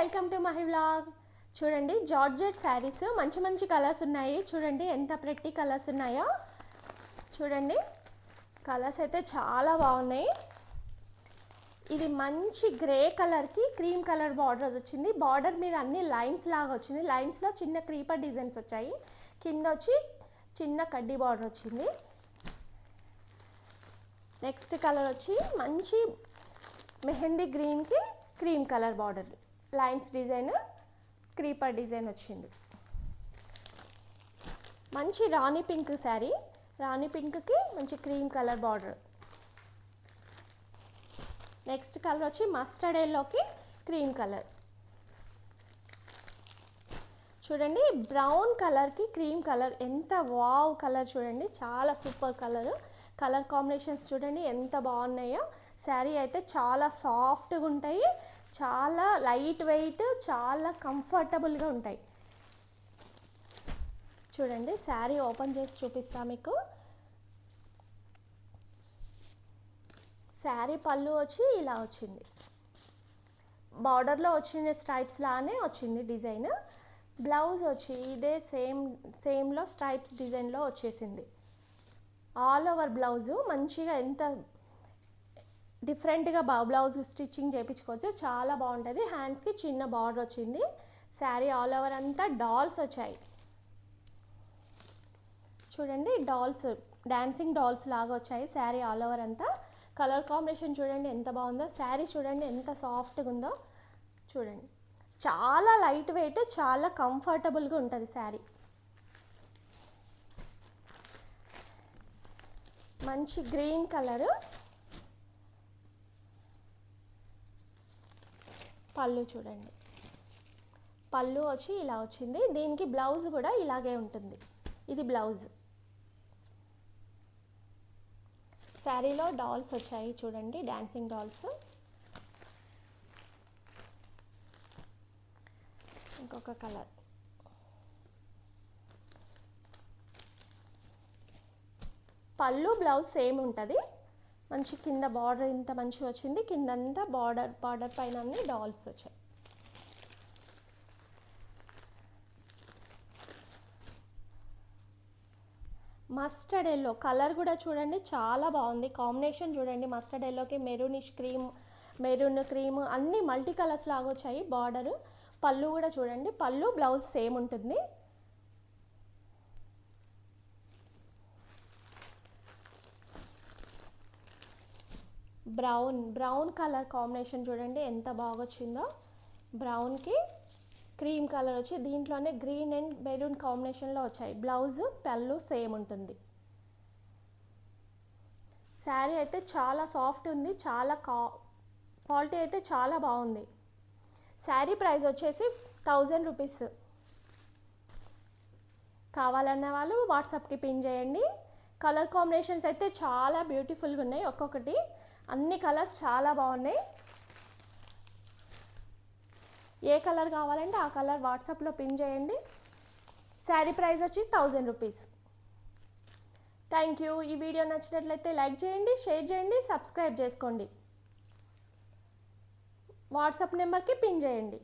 Welcome to Mahi vlog. చూడండి georgette saris మంచి మంచి కలర్స్ ఉన్నాయి. చూడండి ఎంత ప్రెట్టి కలర్స్ ఉన్నాయో. చూడండి కలర్స్ అయితే చాలా బాగున్నాయి. ఇది మంచి గ్రే కలర్కి క్రీమ్ కలర్ బార్డర్ వచ్చింది. బార్డర్ మీద అన్ని లైన్స్ లాగా వచ్చింది. లైన్స్లో చిన్న క్రీపర్ డిజైన్స్ వచ్చాయి. కింద వచ్చి చిన్న కడ్డీ బార్డర్ వచ్చింది. నెక్స్ట్ కలర్ వచ్చి మంచి మెహందీ గ్రీన్కి cream colour border, lines design, creeper design వచ్చింది. మంచి రాణి పింక్ శారీ, రాణి పింక్కి మంచి cream colour border. Next colour వచ్చి మస్టర్డ్ ఎల్లోకి క్రీమ్ కలర్. చూడండి బ్రౌన్ కలర్కి క్రీమ్ కలర్, ఎంత వావ్ కలర్ చూడండి, చాలా సూపర్ కలర్. కలర్ కాంబినేషన్స్ చూడండి ఎంత బాగున్నాయో. శారీ అయితే చాలా సాఫ్ట్గా ఉంటాయి, చాలా లైట్ వెయిట్, చాలా కంఫర్టబుల్గా ఉంటాయి. చూడండి శారీ ఓపెన్ చేసి చూపిస్తా మీకు. శారీ పళ్ళు వచ్చి ఇలా వచ్చింది, బార్డర్లో వచ్చిన స్ట్రైప్స్ లానే వచ్చింది డిజైన్. బ్లౌజ్ వచ్చి ఇదే సేమ్లో స్ట్రైప్స్ డిజైన్లో వచ్చేసింది. ఆల్ ఓవర్ బ్లౌజు మంచిగా ఎంత డిఫరెంట్గా బ్లౌజ్ స్టిచ్చింగ్ చేయించుకోవచ్చు, చాలా బాగుంటుంది. హ్యాండ్స్కి చిన్న బార్డర్ వచ్చింది. శారీ ఆల్ ఓవర్ అంతా డాల్స్ వచ్చాయి. చూడండి డాల్స్, డాన్సింగ్ డాల్స్ లాగా వచ్చాయి శారీ ఆల్ ఓవర్ అంతా. కలర్ కాంబినేషన్ చూడండి ఎంత బాగుందో. శారీ చూడండి ఎంత సాఫ్ట్గా ఉందో. చూడండి చాలా లైట్ వెయిట్, చాలా కంఫర్టబుల్గా ఉంటుంది శారీ. మంచి గ్రీన్ కలరు. పళ్ళు చూడండి, పళ్ళు వచ్చి ఇలా వచ్చింది. దీనికి బ్లౌజ్ కూడా ఇలాగే ఉంటుంది. ఇది బ్లౌజ్. శారీలో డాల్స్ వచ్చాయి చూడండి, డాన్సింగ్ డాల్స్. ఇంకొక కలర్. పళ్ళు బ్లౌజ్ సేమ్ ఉంటుంది. మంచి కింద బార్డర్ ఇంత మంచిగా వచ్చింది. కిందంతా బార్డర్ పైన అన్ని డాల్స్ వచ్చాయి. మస్టర్డ్ ఎల్లో కలర్ కూడా చూడండి చాలా బాగుంది. కాంబినేషన్ చూడండి, మస్టర్డ్ ఎల్లోకి మెరూనిష్ క్రీమ్, మెరూన్ క్రీమ్ అన్ని మల్టీ కలర్స్ లాగా వచ్చాయి. బార్డర్, పళ్ళు కూడా చూడండి, పళ్ళు బ్లౌజ్ సేమ్ ఉంటుంది. బ్రౌన్ కలర్ కాంబినేషన్ చూడండి ఎంత బాగొచ్చిందో. బ్రౌన్కి క్రీమ్ కలర్ వచ్చి దీంట్లోనే గ్రీన్ అండ్ మెరూన్ కాంబినేషన్లో వచ్చాయి. బ్లౌజ్ పళ్ళు సేమ్ ఉంటుంది. శారీ అయితే చాలా సాఫ్ట్ ఉంది, చాలా క్వాలిటీ అయితే చాలా బాగుంది. శారీ ప్రైస్ వచ్చేసి 1000 రూపీస్. కావాలన్న వాళ్ళు వాట్సాప్కి పిన్ చేయండి. కలర్ కాంబినేషన్స్ అయితే చాలా బ్యూటిఫుల్గా ఉన్నాయి. ఒక్కొక్కటి అన్ని కలర్స్ చాలా బాగున్నాయి. ఏ కలర్ కావాలంటే ఆ కలర్ వాట్సాప్లో పిన్ చేయండి. శారీ ప్రైస్ వచ్చి 1000 రూపీస్. Thank you. ఈ వీడియో నచ్చినట్లయితే లైక్ చేయండి, షేర్ చేయండి, సబ్స్క్రైబ్ చేసుకోండి. వాట్సాప్ నెంబర్కి పిన్ చేయండి.